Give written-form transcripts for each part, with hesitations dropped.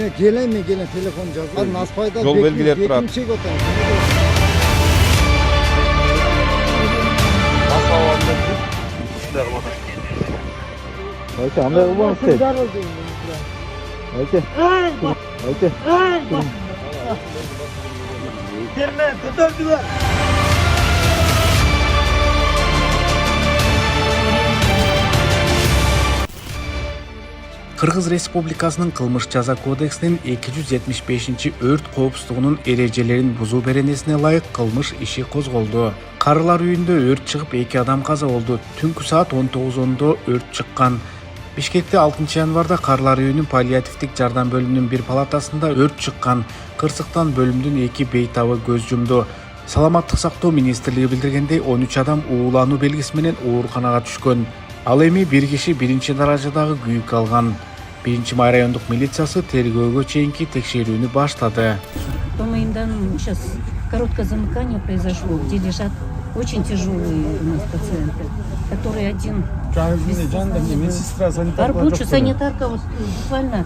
Міне келем телефон жазып. Нас пайда жол белгілер тұрады. Ayşe, андай olmaz sen. Ayşe. Ayşe. Gelme, tutardılar. Кыргыз Республикасынын кылмыш жаза кодексинин 275 өрт коопсуздугунун эрежелерин бузуу беренесине ылайык кылмыш иши козголду. Карылар үйүндө өрт чыгып 2 адам каза болду. Түнкү саат 19:10 өрт чыккан. Бишкекте 6 январда Карылар үйүнүн паллиативдик жардам бөлүмүнүн бир палатасында өрт чыккан. Кырсыктан бөлүмдүн 2 бейтабы көз жумду. Саламаттык сактоо министрлиги билдиргендей 13 адам уулануу белгиси менен ооруканага түшкөн. Ал эми бир киши биринчи даражадагы күйүк алган. 1-май райондук милициясы тергөөгө чейинки текшерүүнү баштады. По моим данным, сейчас короткое замыкание произошло, где лежат очень тяжелые у нас пациенты, которые один арбучу санитарка вот буквально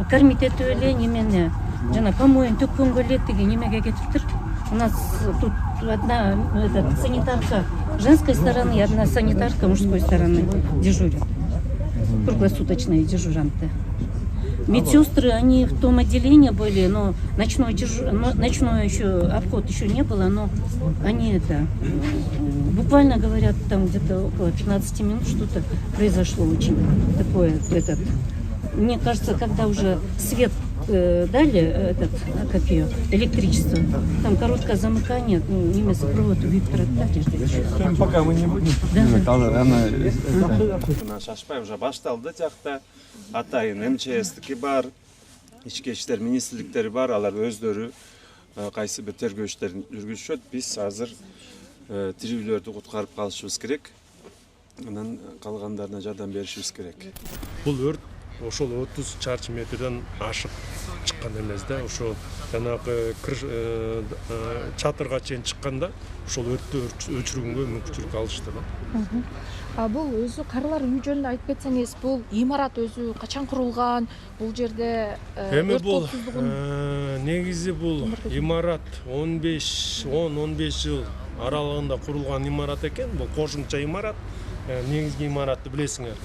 кормить эту эле немени жана помоин төккөнгө элек деген немеге кетиптир. У нас тут одна санитарка женской стороны и одна санитарка мужской стороны дежурят. Круглосуточные дежуранты. Медсестры, они в том отделении были, но ночной еще обход еще не было, но они буквально говорят, там где-то около 15 минут что-то произошло очень такое, мне кажется, когда уже свет дали, электричество, там короткое замыкание, имя сопровода Виктора Татежевича. Пока мы не будем. Шашпай уже башталды жакта. Атайын МЧСтики бар, ички иштер министрликтери бар, алар өздөрү кайсы бир тергөө иштерин жүргүзүшөт. Биз азыр тирүүлөрдү куткарып калышыбыз керек. Анан калгандарына жардам беришибиз керек. Бул өрт ошол 30 чарчы метрден ашык чыккан эмес да. Ошол жанагы чатырга чейин чыкканда ошол өрттү өчүргөнгө мүмкүнчүлүк алышты да. Бул өзү Карылар үй жөнүндө айтып кетсеңиз, бул имарат өзү качан курулган? Бул жерде эми бул негизи бул имарат 10-15 жыл аралыгында курулган имарат экен. Бул кошумча имарат. Негизги имаратты билесиңер.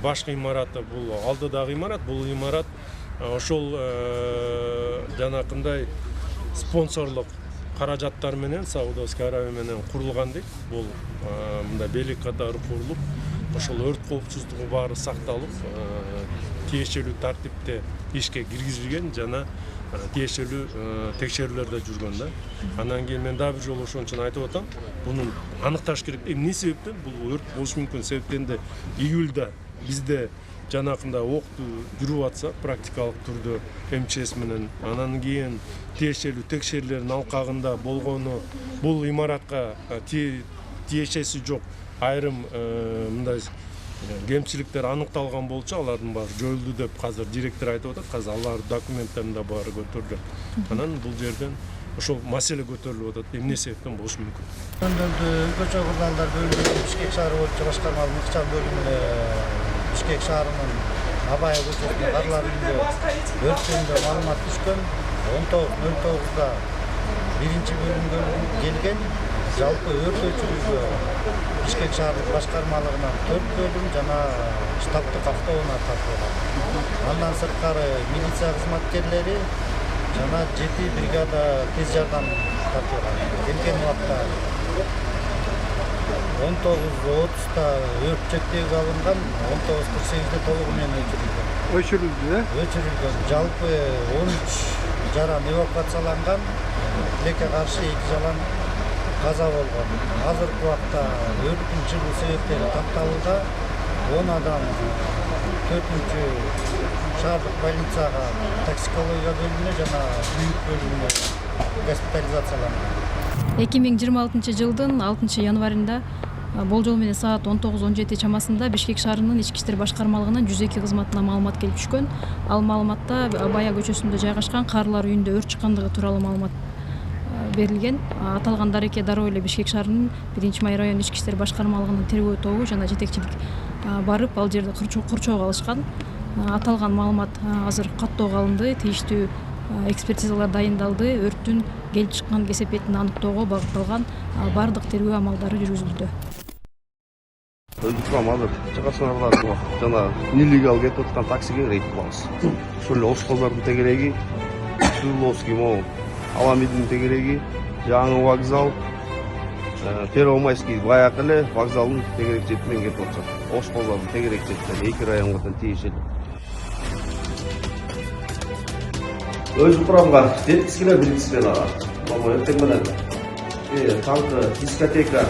Башкы имараты бул алдыдагы имарат. Бул имарат ошол жанакындай спонсорлук каражаттар менен Саудовский Аравия менен курулган дейт. Бул мында белек катары курулуп, ошол өрт коопсуздугу баары сакталып, тиешелүү тартипте ишке киргизилген жана тиешелүү текшерүүлөрдө жүргөн да. Анан кийин мен дагы бир жолу ошон үчүн айтып атам, муну аныкташ керек. Эмне себептен бул өрт болушу мүмкүн? Себептен июлда бизде жанакында окту жүрүп атса практикалык түрдө МЧС менен, анан кийин тиешелүү текшерүүлөрдүн алкагында болгону, бул имаратка тиешеси жок айрым мындай кемчиликтер аныкталган болчу, алардын баары жоюлду деп азыр директор айтып атат. Азыр алар документтеринде баары көтөрүлөт. Анан бул жерден ошол маселе көтөрүлүп атат. Эмне себептен болушу мүмкүн? Көчө кургандар бөлүмү Бишкек шаар боюнча башкармалык ыкчам бөлүмүнө Бишкек шаарынын Абай көчөсүндө Карылар үйүндө өрт жөнүндө маалымат түшкөн. 19:09-да биринчи бөлүмгө келген. Жалпы өрт өчүрүүгө Бишкек шаардык башкармалыгынан 4 бөлүм жана штабтык автоунаа тартылган. Андан сырткары милиция кызматкерлери жана 7 бригада тез жардам тартылган. Келген убакта 19:30-да өрт чектөөгө алынган, 19:48-де толугу менен өчүрүлдү. Өчүрүлгөн. Жалпы 13 жаран эвакуацияланган, тилекке каршы 2 жаран каза болгон. Азыркы убакта өрттүн чыгуу себептери такталууда. 10 адам 4-чү шаардык больницага токсикология бөлүмүнө жана бүйүк бөлүмүнө госпитализацияланган. 2026 жылдын 6 январында болжол менен саат 19:17 чамасында Бишкек шаарынын ички иштер башкармалыгынан 102 кызматына маалымат келип түшкөн. Ал маалыматта Бая көчөсүндө жайгашкан Карылар үйүндө өрт чыккандыгы тууралуу маалымат берилген. Аталган дарекке дароо эле Бишкек шаарынын 1-май район ички иштер башкармалыгынын тергөө тобу жана жетекчилик барып, ал жерде курчоого алышкан. аталган маалымат азыр каттоого алынды, тийиштүү экспертизалар дайындалды, өрттүн келип чыккан кесепетин аныктоого багытталган бардык тергөө амалдары жүргүзүлдү. Азыр чыгашарлар жана нелегал кетип аткан таксиге рейд кылабыз. Ошол эле Ошколдордун тегереги, Свердловский могу, Аламидин тегереги, Жаңы вокзал, Первомайский баягы эле вокзалдын тегерек четинен кетип атышат. Ошколдордун тегерек четинен 2 районго тең тийишели. Өз управга жеткизгиле билгиспен ага. Мама эртең менен таңкы дискотека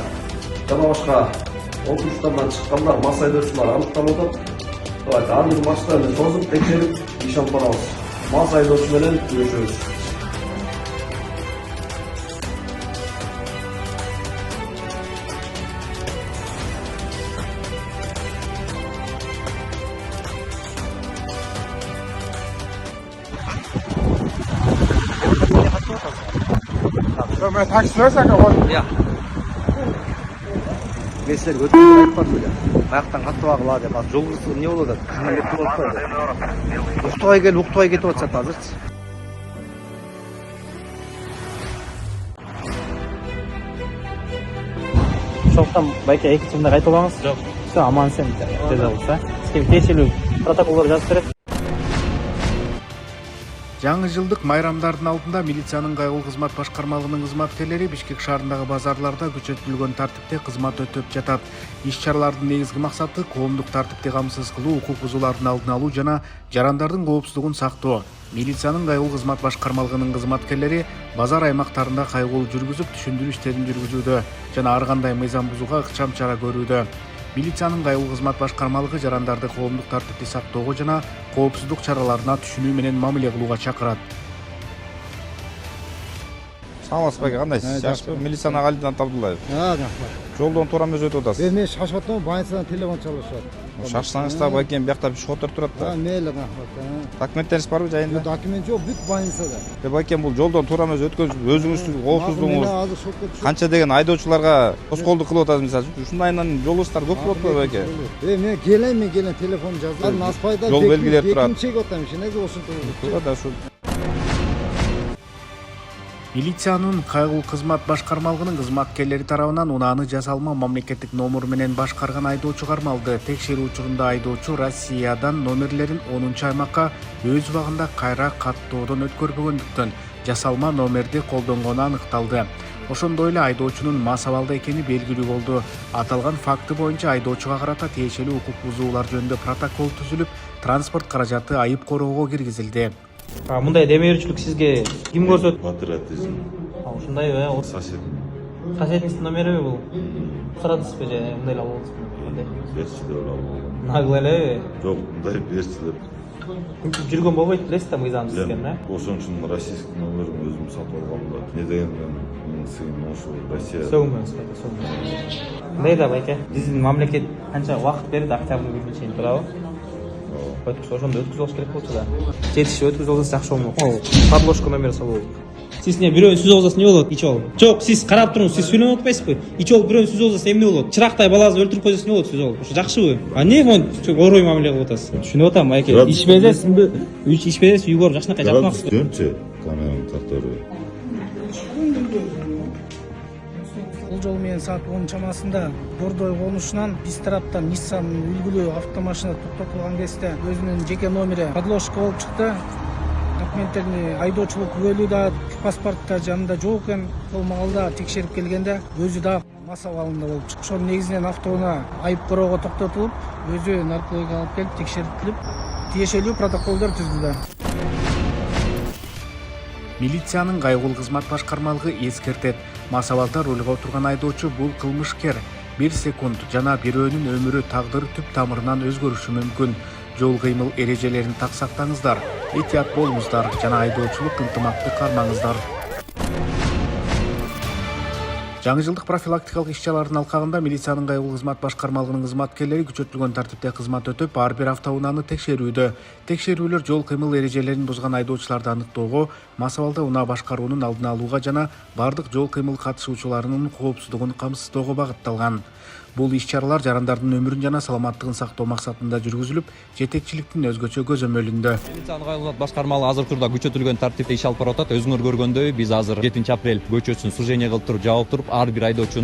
жана башка окуштардан чыккандар, мас айдоочулар аныкталып атат. Ар бир машинаны тосуп текшерип иш алып барабыз. Мас айдоочу менен күрөшөбүз. Ben taksiler sakın. Ya. Mesler götürüp айтып бардым эле. Баяктан каттып агыла деп. Азыр жол кырсыгы эмне болуп атат? Кызман кетип атпайбы? Уктубай кетип атышат азырчы. Ошондуктан байке эки жылда кайтып алаңыз. Жок. Все аман сен тез болса. Сизге тиешелүү протоколдор жазып берет. Жаңы жылдык майрамдардын алдында милициянын кайгылуу кызмат башкармалыгынын кызматкерлери Бишкек шаарындагы базарларда күчөтүлгөн тартипте кызмат өтөп жатат. Иш-чаралардын негизги максаты коомдук тартипти камсыз кылуу, укук бузуулардын алдын алуу жана жарандардын коопсуздугун сактоо. Милициянын кайгылуу кызмат башкармалыгынын кызматкерлери базар аймактарында кайгылуу жүргүзүп, түшүндүрүү иштерин жүргүзүүдө жана ар кандай мыйзам бузууга ыкчам чара көрүүдө. Милициянын кайгылуу кызмат башкармалыгы жарандарды коомдук тартипти сактоого жана коопсуздук чараларына түшүнүү менен мамиле кылууга чакырат. Саламатсыз байке, кандайсыз? Жакшыбы? Милиция ага Алидин Абдуллаев. Рахмат. Жолдон туура эмес өтүп атасыз. Мен шашып атам, больницадан телефон чалышат. Шашсаңыз да байке биякта пешеходдор турат да. Мейли рахмат. Документтериңиз барбы жайында? Документ жок, бүт больницада. Байке бул жолдон туура эмес өткөнүп өзүңүздүн коопсуздугуңуз Азыр шокко түшүп. канча деген айдоочуларга тоскоолдук кылып атасыз мисалы үчүн. Ушундайынан жол устар көп болот го байке. Мен келем телефон жаздым. Аспайда жол белгилери турат. Чек атам, ишенеге ошентип. Туура да ушул. Милициянын кайгылуу кызмат башкармалыгынын кызматкерлери тарабынан унааны жасалма мамлекеттик номер менен башкарган айдоочу кармалды. Текшерүү учурунда айдоочу Россиядан номерлерин 10-аймакка өз убагында кайра каттоодон өткөрбөгөндүктөн жасалма номерди колдонгону аныкталды. Ошондой эле айдоочунун мас абалда экени белгилүү болду. Аталган факты боюнча айдоочуга карата тиешелүү укук бузуулар жөнүндө протокол түзүлүп, транспорт каражаты айып короого киргизилди. Мындай деме берүүчүлүк сизге ким көрсөттү? Патриотизм. Ушундай Сосед. Соседниктин номериби бул? Сурадыңызбы же мындай эле алып аласызбы? Берчи деп алып. Нагыл элеби? Жок, мындай берчи деп. Жүргөн болбойт билесиз да мыйзам түзгөн, Ошон үчүн российский номерин өзүм сатып алгам да. Не деген мен сыйын ошо Россия. Сөгүнбөңүз байке, сөгүнбөңүз. Мындай да байке, биздин мамлекет канча убакыт берди октябрдын 1-чейин чейин туурабы? Ошондо өткүзүп алыш керек болчу да. Жетишип өткүзүп алсаңыз жакшы болмок. Подложка номер салуу. Сиз эмне бирөөнүн сүзүп алсаңыз эмне болот? Ичип алып. Жок, сиз карап туруңуз, сиз сүйлөнүп атпайсызбы? Ичип алып бирөөнүн сүзүп алсаңыз эмне болот? Чырактай балаңызды өлтүрүп койсоңуз эмне болот сүзүп алып? Ошо жакшыбы? А эмне монтип орой мамиле кылып атасыз? Түшүнүп атам, байке. Ичпесезби? Ичпесез үйгө барып жакшынакай жатмаксыз. Жөнчө камеранын тартары. Бул жол менен саат 10 чамасында Бордой конушунан биз тараптан Nissan үлгүлүү автомашина токтотулган кезде өзүнүн жеке номери подложка болуп чыкты. Документтерин айдоочулук күбөлүү да, паспорт да жанында жок экен. Сол маалда текшерип келгенде өзү да мас абалында болуп чыкты. Ошонун негизинен автоунаа айып короого токтотулуп, өзү наркологияга алып келип текшертилип, тиешелүү протоколдор түзүлдү. Милициянын кайгылуу кызмат башкармалыгы эскертет. Мас абалда рулга отурган айдоочу бул кылмышкер. 1 секунд жана бирөөнүн өмүрү тагдыры түп тамырынан өзгөрүшү мүмкүн. Жол кыймыл эрежелерин так сактаңыздар, этият болуңуздар жана айдоочулук ынтымакты кармаңыздар. Жаңы жылдык профилактикалык иш-чаралардын алкагында милициянын кайгылуу кызмат башкармалыгынын кызматкерлери күчөтүлгөн тартипте кызмат өтөп, ар бир автоунааны текшерүүдө. Текшерүүлөр жол кыймыл эрежелерин бузган айдоочуларды аныктоого, мас абалда унаа башкаруунун алдын алууга жана бардык жол кыймыл катышуучуларынын коопсуздугун камсыздоого багытталган. Бул иш-чаралар жарандардын өмүрүн жана саламаттыгын сактоо максатында жүргүзүлүп, жетекчиликтин өзгөчө көзөмөлүндө. Милициянын кайгылуу башкармалыгы азыркы учурда күчөтүлгөн тартипте иш алып барып атат. Өзүңөр көргөндөй, биз азыр 7 апрель көчөсүн сужение кылып туруп жаап туруп, ар бир айдоочу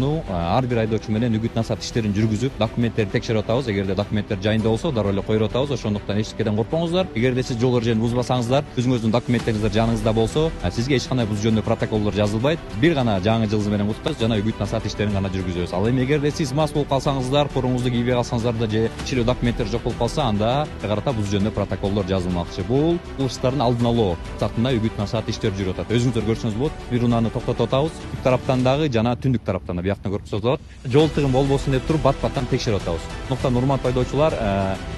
менен үгүт насаат иштерин жүргүзүп, документтерди текшерип атабыз. Эгерде документтер жайында болсо, дароо эле коюп атабыз. Ошондуктан эчтекеден коркпоңуздар. Эгерде сиз жол эрежени бузбасаңыздар, өзүңүздүн документтериңиздер жаныңызда болсо, сизге эч кандай бузуу жөнүндө протоколдор жазылбайт. Бир гана жаңы жылыңыз менен куттуктайбыз жана үгүт насаат иштерин гана жүргүзөбүз. Ал эми эгерде сиз мас болуп калсаңыздар, коруңузду кийбей калсаңыздар да же ичилүү документтер жок болуп калса, анда карата бузуу жөнүндө протоколдор жазылмакчы. Бул кылмыштардын алдын алуу максатында үгүт насаат иштери жүрүп атат. Өзүңүздөр көрсөңүз болот, бир унааны токтотуп атабыз. Түп тараптан дагы жана түндүк тараптан да бияктан көрсөтүп атат. Жол тыгын болбосун деп туруп бат-баттан текшерип атабыз. Ошондуктан урматтуу айдоочулар,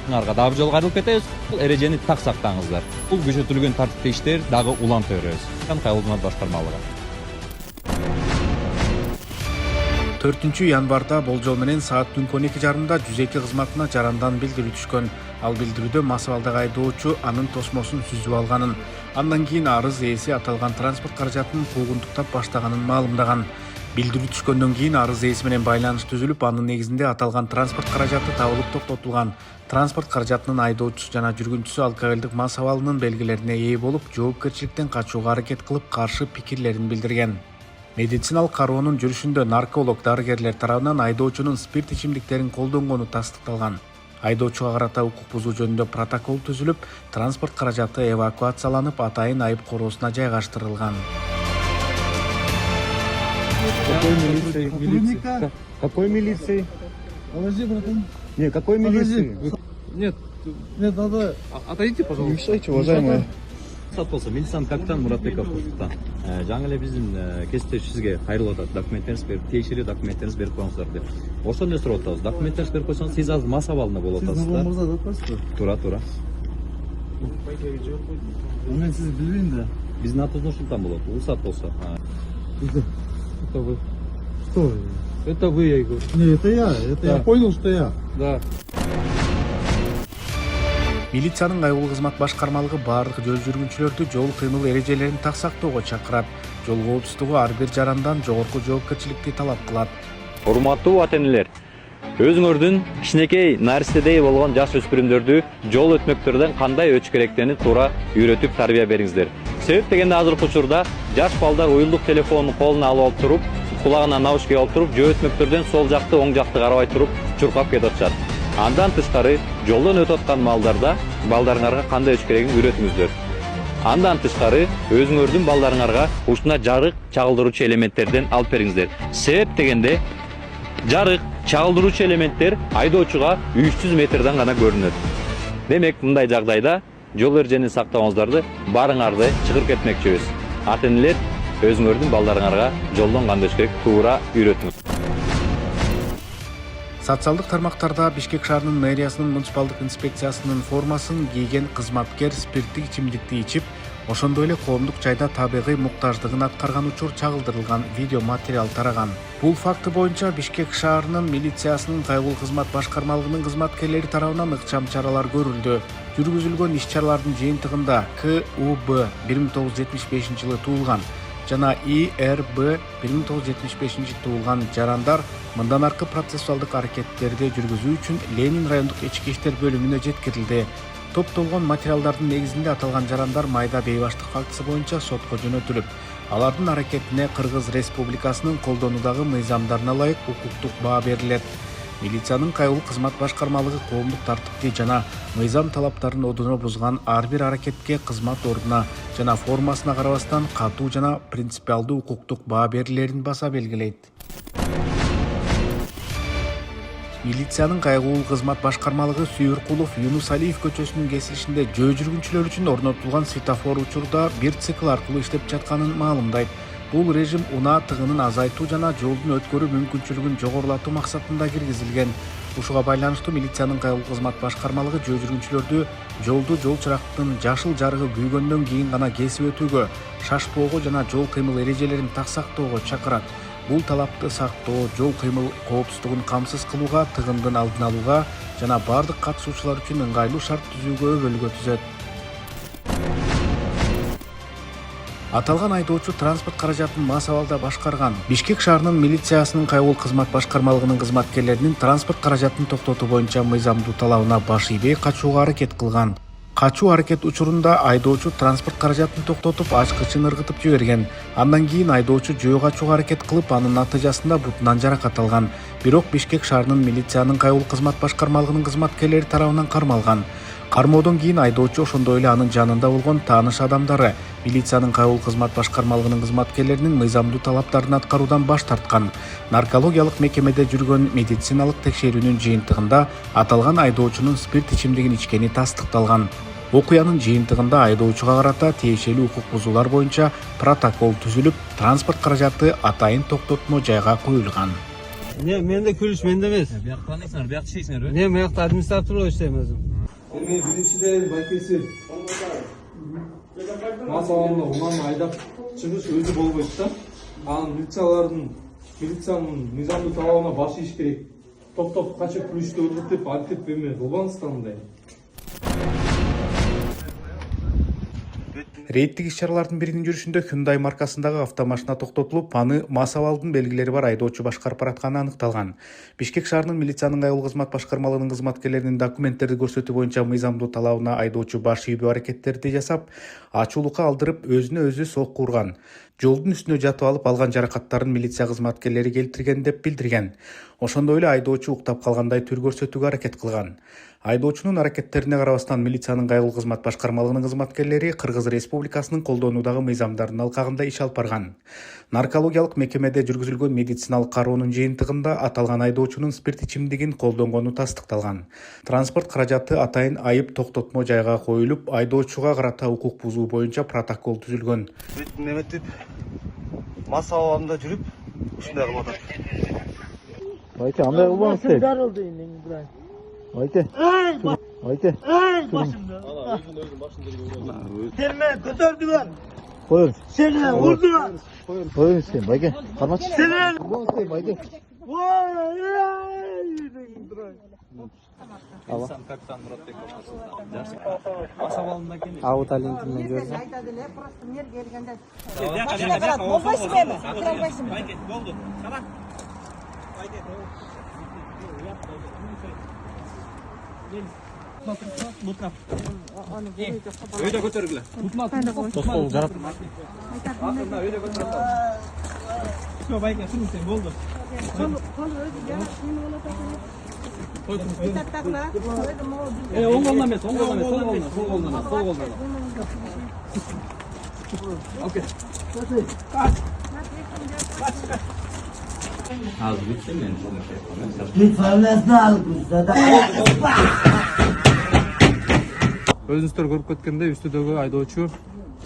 ыңарга дагы бир жолу кайрылып кетебиз. Бул эрежени так сактаңыздар. Бул күчөтүлгөн тартипте иштер дагы уланта беребиз. Кайгылуу кызмат башкармалыгы. 4 январда болжол менен саат түнкү 12:30 102 кызматына жарандан билдирүү түшкөн. Ал билдирүүдө мас абалдагы айдоочу анын тосмосун сүзүп алганын, андан кийин арыз ээси аталган транспорт каражатын куугунтуктап баштаганын маалымдаган. Билдирүү түшкөндөн кийин арыз ээси менен байланыш түзүлүп, анын негизинде аталган транспорт каражаты табылып токтотулган. Транспорт каражатынын айдоочусу жана жүргүнчүсү алкоголдук мас абалынын белгилерине ээ болуп, жоопкерчиликтен качууга аракет кылып, каршы пикирлерин билдирген. Медициналык кароонун жүрүшүндө нарколог дарыгерлер тарабынан айдоочунун спирт ичимдиктерин колдонгону тастыкталган. Айдоочуга карата укук бузуу жөнүндө протокол түзүлүп, транспорт каражаты эвакуацияланып, атайын айып короосуна жайгаштырылган. Какой милиции? Подожди, братан. Нет, какой милиции? Нет, надо... Отойдите, пожалуйста. Не мешайте, уважаемые. Сат болсо, милициянын капитаны Муратбеков Курсуктан. Жаңы эле биздин кесиптеш сизге кайрылып атат. Документтериңиз берип, тиешелүү документтериңиз берип коюңуздар деп. Ошондо эле сурап атабыз. Документтериңиз берип койсоңуз, сиз азыр мас абалында болуп атасыздар. Сиз мырза жатасызбы? Туура. Мен сизди билбейм да. Биздин атыбыз Нурсултан болот. Улсат болсо. Это вы. Что? Это вы, я говорю. Не, это я понял, что я. Да. Милициянын кайгылуу кызмат башкармалыгы баардык жол жүргүнчүлөрдү жол кыймыл эрежелерин так сактоого чакырат. Жол коопсуздугу ар бир жарандан жогорку жоопкерчиликти талап кылат. Урматтуу ата-энелер, өзүңөрдүн кичинекей наристедей болгон жаш өспүрүмдөрдү жол өтмөктөрдөн кандай өтүш керектигин туура үйрөтүп тарбия бериңиздер. Себеп дегенде азыркы учурда жаш балдар уюлдук телефонун колуна алып туруп, кулагына наушник алып туруп, жол өтмөктөрдөн сол жакты, оң жакты карабай туруп, чуркап кетип атышат. Андан тышкары жолдон өтүп аткан балдарда балдарыңарга кандай өтүш керегин үйрөтүңүздөр. Андан тышкары өзүңөрдүн балдарыңарга ушуна жарык чагылдыруучу элементтерден алып бериңиздер. Себеп дегенде жарык чагылдыруучу элементтер айдоочуга 300 метрден гана көрүнөт. Демек, мындай жагдайда жол эрежени сактооңуздарды барыңарды чыгырып кетмекчибиз. Ата-энелер өзүңөрдүн балдарыңарга жолдон кандай өтүш керек туура үйрөтүңүз. Социалдык тармактарда Бишкек шаарынын мэриясынын муниципалдык инспекциясынын формасын кийген кызматкер спирттик ичимдикти ичип, ошондой эле коомдук жайда табигый муктаждыгын аткарган учур чагылдырылган видео материал тараган. Бул факты боюнча Бишкек шаарынын милициясынын кайгылуу кызмат башкармалыгынын кызматкерлери тарабынан ыкчам чаралар көрүлдү. Жүргүзүлгөн иш-чаралардын жыйынтыгында КУБ 1975-жылы туулган жана ИРБ 1975 туулган жарандар мындан аркы процессуалдык аракеттерди жүргүзүү үчүн Ленин райондук ички иштер бөлүмүнө жеткирилди. Топтолгон материалдардын негизинде аталган жарандар майда бейбаштык фактысы боюнча сотко жөнөтүлүп, алардын аракетине Кыргыз Республикасынын колдонуудагы мыйзамдарына ылайык укуктук баа берилет. Милициянын кайгылуу кызмат башкармалыгы коомдук тартипти жана мыйзам талаптарын одоно бузган ар бир аракетке кызмат ордуна жана формасына карабастан катуу жана принципиалдуу укуктук баа берилерин баса белгилейт. Милициянын кайгылуу кызмат башкармалыгы Сүйүркулов Юнус Алиев көчөсүнүн кесилишинде жөө жүргүнчүлөр үчүн орнотулган светофор учурда бир цикл аркылуу иштеп жатканын маалымдайт. Бул режим унаа тыгынын азайтуу жана жолдун өткөрүү мүмкүнчүлүгүн жогорулатуу максатында киргизилген. Ушуга байланыштуу милициянын кайгылуу кызмат башкармалыгы жөө жүргүнчүлөрдү жолду жол чырактын жашыл жарыгы күйгөндөн кийин гана кесип өтүүгө, шашпоого жана жол кыймыл эрежелерин так сактоого чакырат. Бул талапты сактоо, жол кыймыл коопсуздугун камсыз кылууга, тыгындын алдын алууга жана бардык катышуучулар үчүн ыңгайлуу шарт түзүүгө өбөлгө түзөт. Аталган айдоочу транспорт каражатын мас абалда башкарган. Бишкек шаарынын милициясынын кайгыл кызмат башкармалыгынын кызматкерлеринин транспорт каражатын токтотуу боюнча мыйзамдуу талабына баш ийбей качууга аракет кылган. Качуу аракет учурунда айдоочу транспорт каражатын токтотуп, ачкычын ыргытып жиберген. Андан кийин айдоочу жөө качууга аракет кылып, анын натыйжасында бутунан жаракат алган. Бирок Бишкек шаарынын милициянын кайгыл кызмат башкармалыгынын кызматкерлери тарабынан кармалган. Кармоодон кийин айдоочу ошондой эле анын жанында болгон тааныш адамдары милициянын кайгыл кызмат башкармалыгынын кызматкерлеринин мыйзамдуу талаптарын аткаруудан баш тарткан. Наркологиялык мекемеде жүргөн медициналык текшерүүнүн жыйынтыгында аталган айдоочунун спирт ичимдигин ичкени тастыкталган. Окуянын жыйынтыгында айдоочуга карата тиешелүү укук бузуулар боюнча протокол түзүлүп, транспорт каражаты атайын токтотмо жайга коюлган. Менде күлүш менде эмес. Биякта кандайсыңар? Биякта иштейсиңерби? Мен биякта администратор болуп иштейм өзүм. Мен биринчиден байкеси мас абалында унан айдап чыгыш өзү болбойт да. Анын милициянын мыйзамдуу талабына баш ийиш керек. Токтоп качып күлүштү ыргытып, антип эме кылбаңыздар мындай. Рейдтик иш-чаралардын биринин жүрүшүндө Hyundai маркасындагы автомашина токтотулуп, аны мас абалдын белгилери бар айдоочу башкарып баратканы аныкталган. Бишкек шаарынын милициянын кайгыл кызмат башкармалыгынын кызматкерлеринин документтерди көрсөтүү боюнча мыйзамдуу талабына айдоочу баш ийбөө аракеттерди жасап, ачуулукка алдырып, өзүнө өзү сокку урган. Жолдун үстүнө жатып алып алган жаракаттарын милиция кызматкерлери келтирген деп билдирген. Ошондой эле айдоочу уктап калгандай түр көрсөтүүгө аракет кылган. Айдоочунун аракеттерине карабастан милициянын кайгыл кызмат башкармалыгынын кызматкерлери Кыргыз Республикасынын колдонуудагы мыйзамдардын алкагында иш алып барган. Наркологиялык мекемеде жүргүзүлгөн медициналык кароонун жыйынтыгында аталган айдоочунун спирт ичимдигин колдонгону тастыкталган. Транспорт каражаты атайын айып токтотмо жайга коюлуп, айдоочуга карата укук бузуу боюнча протокол түзүлгөн. Неметип мас абалында жүрүп ушундай кылып атат. Байке, андай кылбаңыз дейт. Байке. Байке. Başımda. Terme götürdüler. Koyun. Seni vurdular. Koyun sen Bayke. Karmaç. Seni. Bayke. İnsan kapitan Murat Bey koşmasında. Masa abalında kendi. Авут алентинен жүрсүм. Болду. Сабак. Бутнап. Өйдө көтөргүлө. Бутнап. Тоскоол жарап. Акырында өйдө көтөрүп ал. Всё, байке, сунуң сен, болду. Оң колуна эмес, сол колуна. Окей. Az bitti mi? Өзүңүздөр көрүп кеткендей, үстүдөгү айдоочу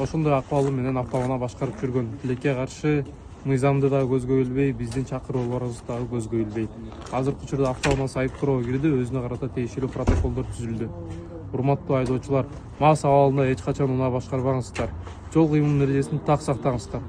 ошондой акыбалы менен автоунаа башкарып жүргөн. Тилекке каршы мыйзамды да көзгө илбей, биздин чакыроолорубузду дагы көзгө илбей. Азыркы учурда автоунаа айыптоого кирди, өзүнө карата тиешелүү протоколдор түзүлдү. Урматтуу айдоочулар, мас абалында эч качан унаа башкарбаңыздар. Жол кыймылынын эрежесин так сактаңыздар.